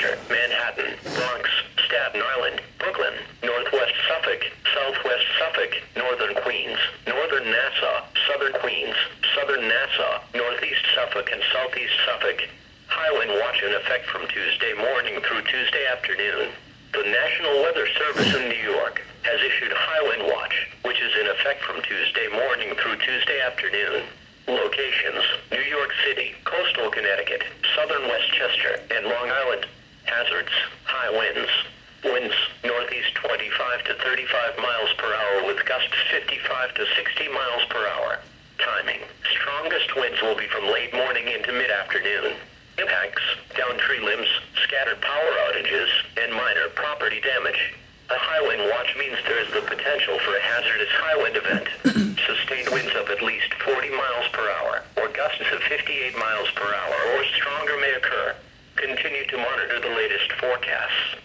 Westchester, Manhattan, Bronx, Staten Island, Brooklyn, Northwest Suffolk, Southwest Suffolk, Northern Queens, Northern Nassau, Southern Queens, Southern Nassau, Northeast Suffolk, and Southeast Suffolk. High wind watch in effect from Tuesday morning through Tuesday afternoon. The National Weather Service in New York has issued high wind watch, which is in effect from Tuesday morning through Tuesday afternoon. Locations: New York City, coastal Connecticut, southern Westchester, and Long Island. Hazards: high winds. Winds northeast 25 to 35 miles per hour with gusts 55 to 60 miles per hour. Timing: strongest winds will be from late morning into mid-afternoon. Impacts: downed tree limbs, scattered power outages, and minor property damage. A high wind watch means there is the potential for a hazardous high wind event. Sustained winds of at least 40 miles per hour, or gusts of 58 miles per hour or stronger may occur. Continue to monitor the latest forecasts.